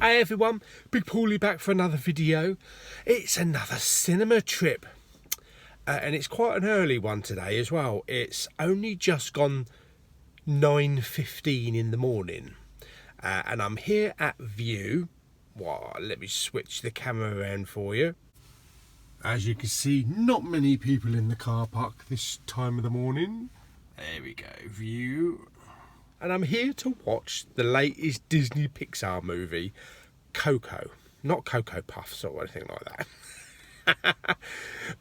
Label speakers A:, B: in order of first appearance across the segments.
A: Hey everyone, Big Pauly back for another video. It's another cinema trip. And it's quite an early one today as well. It's only just gone 9:15 in the morning. And I'm here at View. Well, let me switch the camera around for you. As you can see, not many people in the car park this time of the morning. There we go, View. And I'm here to watch the latest Disney Pixar movie, Coco. Not Cocoa Puffs or anything like that.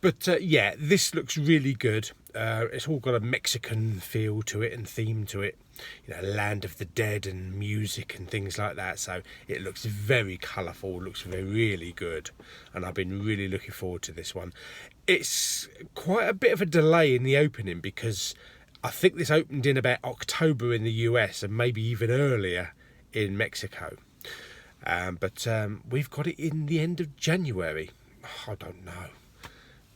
A: But yeah, this looks really good. It's all got a Mexican feel to it and theme to it. You know, Land of the Dead and music and things like that. So it looks very colourful, looks really good. And I've been really looking forward to this one. It's quite a bit of a delay in the opening because I think this opened in about October in the US and maybe even earlier in Mexico. But we've got it in the end of January. I don't know.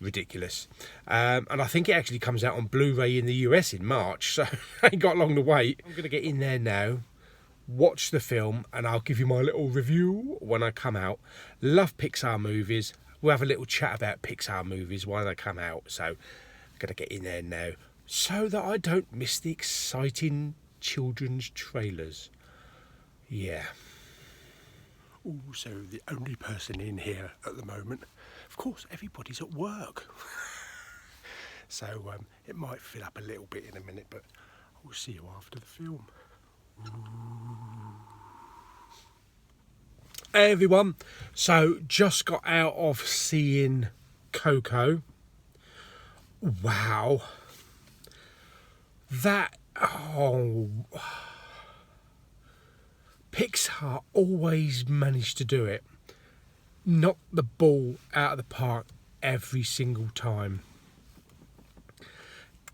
A: Ridiculous. And I think it actually comes out on Blu-ray in the US in March, so I ain't got long to wait. I'm going to get in there now, watch the film, and I'll give you my little review when I come out. Love Pixar movies. We'll have a little chat about Pixar movies when they come out, so I'm going to get in there now so that I don't miss the exciting children's trailers. Yeah. Also, the only person in here at the moment, of course, everybody's at work. So it might fill up a little bit in a minute, but I'll see you after the film. Hey everyone, so just got out of seeing Coco. Wow. Pixar always managed to do it. Knock the ball out of the park every single time.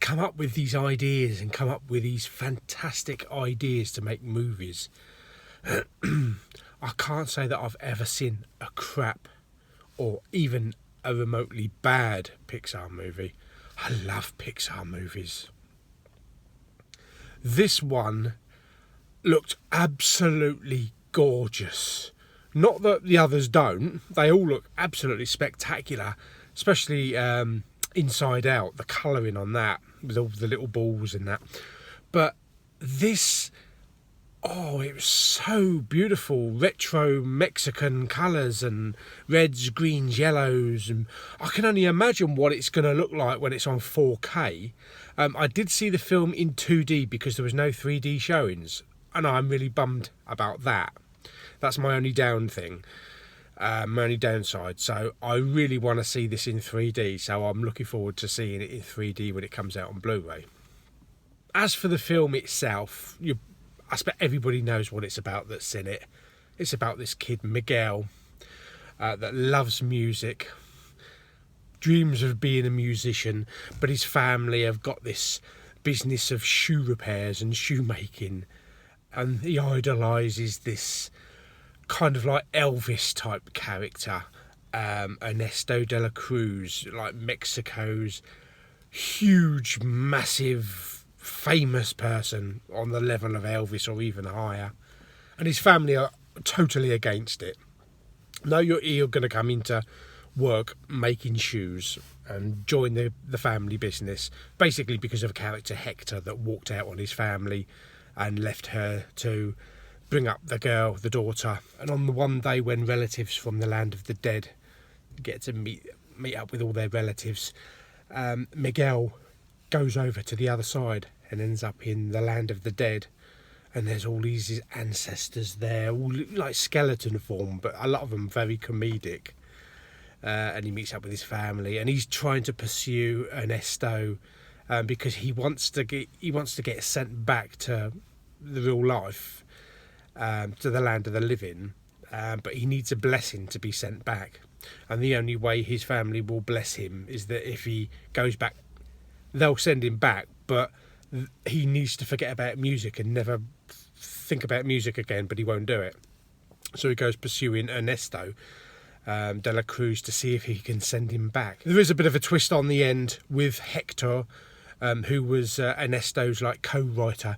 A: Come up with these ideas and come up with these fantastic ideas to make movies. I can't say that I've ever seen a crap or even a remotely bad Pixar movie. I love Pixar movies. This one looked absolutely gorgeous. Not that the others don't. They all look absolutely spectacular, especially Inside Out, the colouring on that, with all the little balls and that. But this, it was so beautiful. Retro Mexican colours and reds, greens, yellows. And I can only imagine what it's going to look like when it's on 4K. I did see the film in 2D because there was no 3D showings. And I'm really bummed about that. That's my only downside. So I really want to see this in 3D. So I'm looking forward to seeing it in 3D when it comes out on Blu-ray. As for the film itself, I expect everybody knows what it's about that's in it. It's about this kid, Miguel, that loves music, dreams of being a musician, but his family have got this business of shoe repairs and shoemaking. And he idolises this kind of like Elvis type character, Ernesto de la Cruz, like Mexico's huge, massive, famous person on the level of Elvis or even higher. And his family are totally against it. No, you're going to come into work making shoes and join the family business, basically because of a character, Hector, that walked out on his family and left her to bring up the daughter. And on the one day when relatives from the Land of the Dead get to meet up with all their relatives, Miguel goes over to the other side and ends up in the Land of the Dead. And there's all these ancestors there, all like skeleton form, but a lot of them very comedic. And he meets up with his family, and he's trying to pursue Ernesto because he wants to get sent back to the real life, to the land of the living, but he needs a blessing to be sent back. And the only way his family will bless him is that if he goes back, they'll send him back, but he needs to forget about music and never think about music again, but he won't do it. So he goes pursuing Ernesto de la Cruz to see if he can send him back. There is a bit of a twist on the end with Hector, who was Ernesto's like co-writer,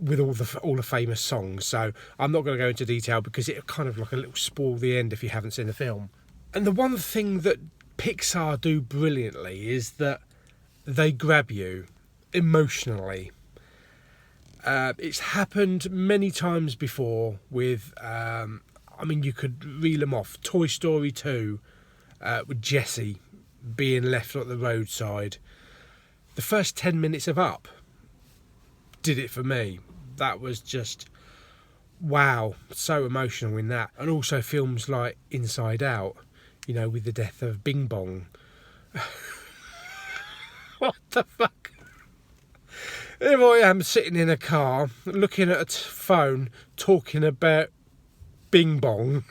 A: with all the famous songs. So I'm not going to go into detail because it kind of like a little spoil the end if you haven't seen the film. And the one thing that Pixar do brilliantly is that they grab you emotionally. It's happened many times before with, I mean, you could reel them off. Toy Story 2 with Jessie being left at the roadside. The first 10 minutes of Up did it for me. That was just, wow, so emotional in that. And also films like Inside Out, you know, with the death of Bing Bong. What the fuck? Here I am sitting in a car, looking at a phone, talking about Bing Bong.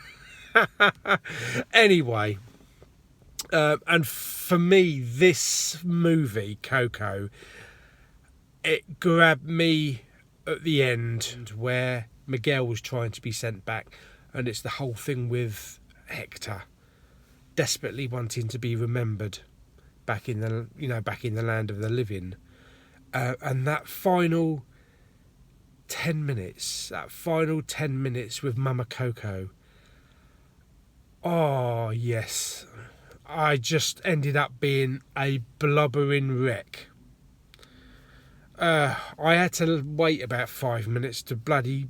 A: Anyway, and for me, this movie, Coco, it grabbed me at the end where Miguel was trying to be sent back, and it's the whole thing with Hector desperately wanting to be remembered back in the land of the living. And that final 10 minutes, with Mama Coco. Oh, yes. I just ended up being a blubbering wreck. I had to wait about 5 minutes to bloody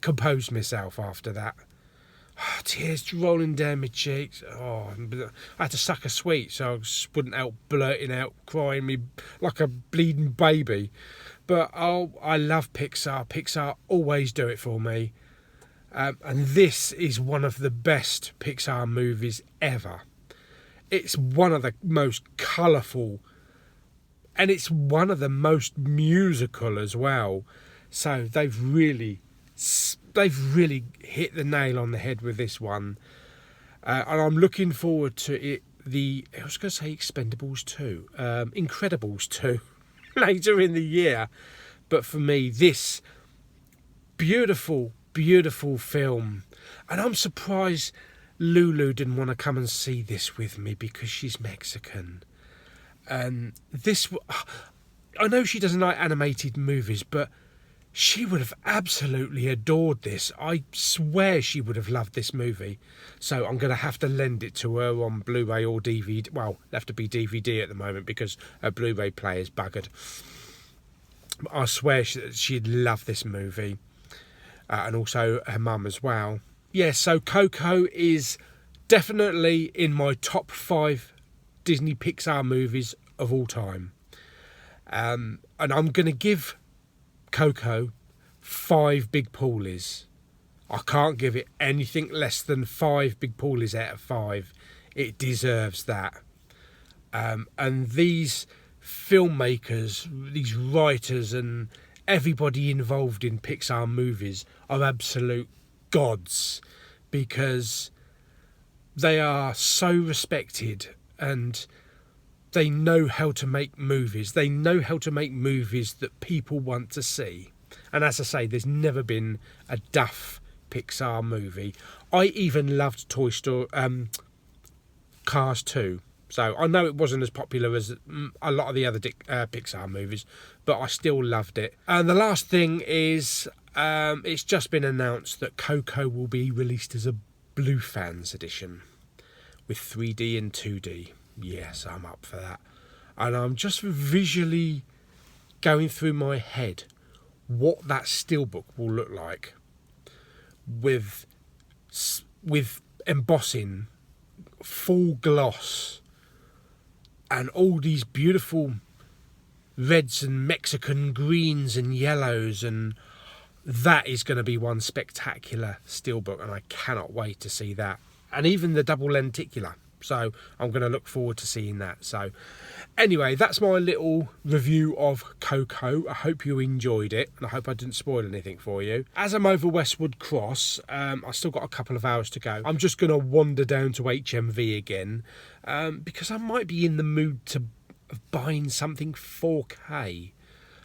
A: compose myself after that. Oh, tears rolling down my cheeks. Oh, I had to suck a sweet so I just wouldn't out blurting out, crying me like a bleeding baby. But I love Pixar. Pixar always do it for me. And this is one of the best Pixar movies ever. It's one of the most colourful, and it's one of the most musical as well. So they've really hit the nail on the head with this one. And I'm looking forward to it. I was going to say Expendables 2, Incredibles 2 later in the year. But for me, this beautiful, beautiful film. And I'm surprised Lulu didn't want to come and see this with me because she's Mexican. I know she doesn't like animated movies, but she would have absolutely adored this. I swear she would have loved this movie. So I'm going to have to lend it to her on Blu-ray or DVD. Well, it'll have to be DVD at the moment because her Blu-ray player is buggered. I swear she'd love this movie. And also her mum as well. Yeah, so Coco is definitely in my top 5 Disney Pixar movies of all time. And I'm going to give Coco 5 big Paulies. I can't give it anything less than 5 big Paulies out of 5. It deserves that. And these filmmakers, these writers and everybody involved in Pixar movies are absolute gods, because they are so respected and they know how to make movies. They know how to make movies that people want to see. And as I say, there's never been a duff Pixar movie. I even loved Toy Story, Cars 2. So I know it wasn't as popular as a lot of the other Pixar movies, but I still loved it. And the last thing is, it's just been announced that Coco will be released as a Blue Fans edition with 3D and 2D. Yes, I'm up for that. And I'm just visually going through my head what that steelbook will look like with embossing, full gloss, and all these beautiful reds and Mexican greens and yellows, and that is going to be one spectacular steelbook, and I cannot wait to see that. And even the double lenticular. So I'm going to look forward to seeing that. So anyway, that's my little review of Coco. I hope you enjoyed it, and I hope I didn't spoil anything for you. As I'm over Westwood Cross, I've still got a couple of hours to go. I'm just going to wander down to HMV again, because I might be in the mood of buying something 4K.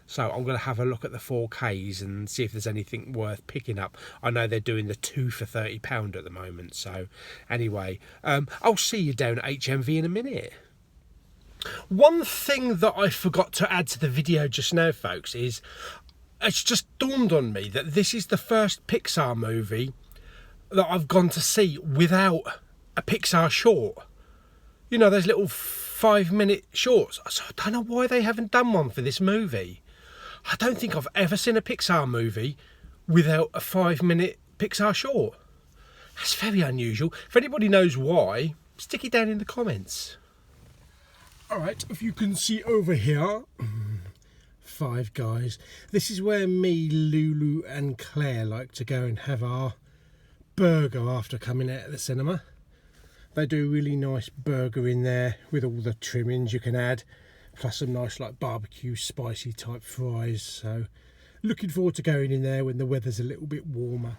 A: So I'm going to have a look at the 4Ks and see if there's anything worth picking up. I know they're doing the 2 for £30 at the moment. So anyway, I'll see you down at HMV in a minute. One thing that I forgot to add to the video just now, folks, is it's just dawned on me that this is the first Pixar movie that I've gone to see without a Pixar short. You know, those little 5-minute shorts. So I don't know why they haven't done one for this movie. I don't think I've ever seen a Pixar movie without a 5-minute Pixar short. That's very unusual. If anybody knows why, stick it down in the comments. Alright, if you can see over here, Five Guys. This is where me, Lulu and Claire like to go and have our burger after coming out of the cinema. They do a really nice burger in there with all the trimmings you can add, plus some nice like barbecue spicy type fries. So looking forward to going in there when the weather's a little bit warmer.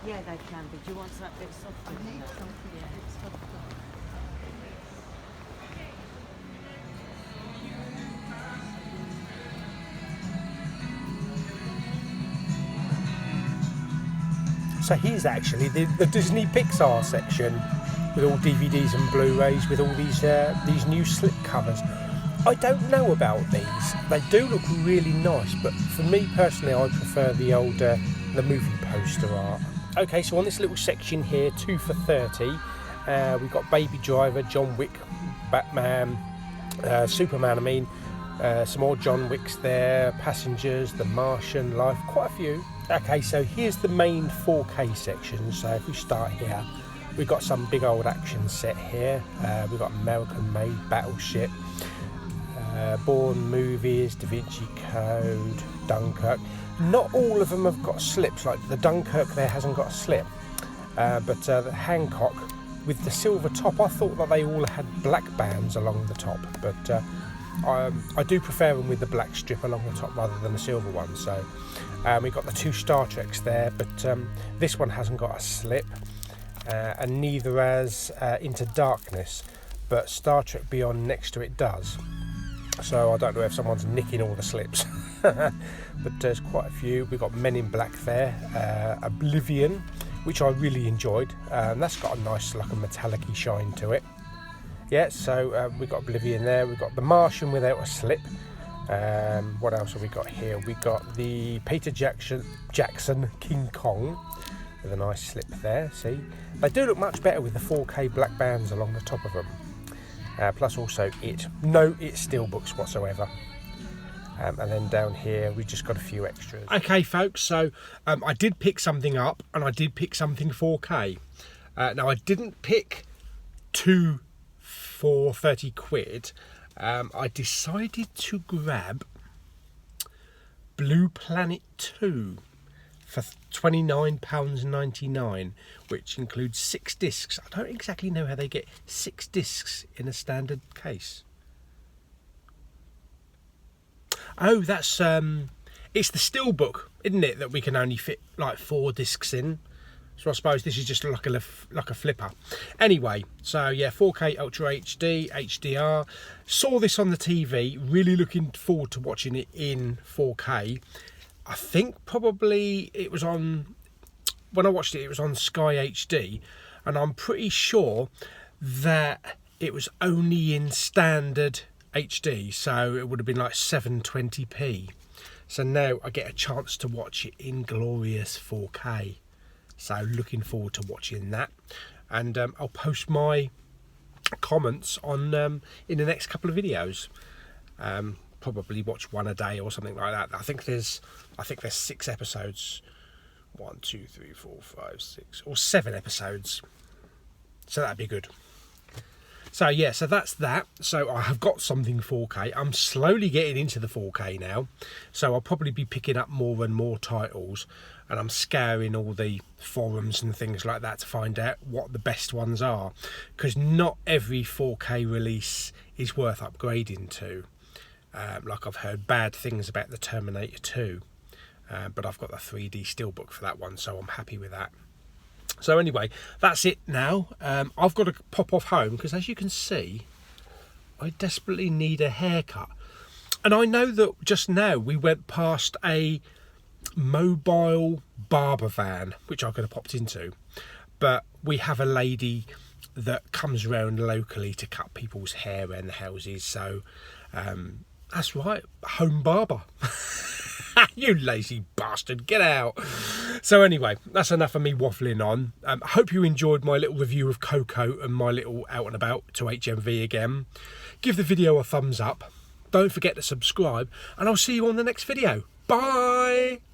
B: Yeah, they can be. Do you want that bit softer? I need something a bit softer.
A: So here's actually the Disney Pixar section with all DVDs and Blu-rays with all these new slip covers. I don't know about these. They do look really nice, but for me personally, I prefer the older, the movie poster art. Okay, so on this little section here, 2 for $30, we've got Baby Driver, John Wick, Batman, Superman, some more John Wicks there, Passengers, The Martian, Life, quite a few. Okay, so here's the main 4K section. So if we start here, we've got some big old action set here. We've got American-made Battleship, Bourne movies, Da Vinci Code, Dunkirk. Not all of them have got slips, like the Dunkirk there hasn't got a slip. But the Hancock with the silver top, I thought that they all had black bands along the top. But I do prefer them with the black strip along the top rather than the silver one. So we've got the 2 Star Treks there, but this one hasn't got a slip. And neither has Into Darkness, but Star Trek Beyond next to it does. So I don't know if someone's nicking all the slips. But there's quite a few. We've got Men in Black there, Oblivion, which I really enjoyed. That's got a nice like a metallic-y shine to it. Yeah, so we've got Oblivion there. We've got The Martian without a slip. What else have we got here? We've got the Peter Jackson King Kong with a nice slip there. See, they do look much better with the 4K black bands along the top of them. Plus also no steelbooks whatsoever. And then down here we've just got a few extras. Okay folks, so I did pick something up, and I did pick something 4K. Now I didn't pick 2 for 30 quid. I decided to grab Blue Planet 2 for £29.99, which includes 6 discs. I don't exactly know how they get 6 discs in a standard case. Oh, that's it's the steelbook, isn't it, that we can only fit like 4 discs in. So I suppose this is just like a flipper. Anyway, so yeah, 4K Ultra HD, HDR. Saw this on the TV, really looking forward to watching it in 4K. I think probably it was on, when I watched it, it was on Sky HD, and I'm pretty sure that it was only in standard HD, so it would have been like 720p. So now I get a chance to watch it in glorious 4K. So looking forward to watching that, and I'll post my comments on in the next couple of videos. Probably watch one a day or something like that. I think there's 6 episodes. 1, 2, 3, 4, 5, 6, or 7 episodes. So that'd be good. So yeah, so that's that. So I have got something 4K. I'm slowly getting into the 4K now. So I'll probably be picking up more and more titles, and I'm scouring all the forums and things like that to find out what the best ones are, because not every 4K release is worth upgrading to. Like I've heard bad things about the Terminator 2, but I've got the 3D steelbook for that one, so I'm happy with that. So anyway, that's it now. I've got to pop off home because, as you can see, I desperately need a haircut. And I know that just now we went past a mobile barber van, which I could have popped into, but we have a lady that comes around locally to cut people's hair around the houses. So that's right, home barber. You lazy bastard, get out. So anyway, that's enough of me waffling on. I hope you enjoyed my little review of Coco and my little out and about to HMV again. Give the video a thumbs up. Don't forget to subscribe, and I'll see you on the next video. Bye.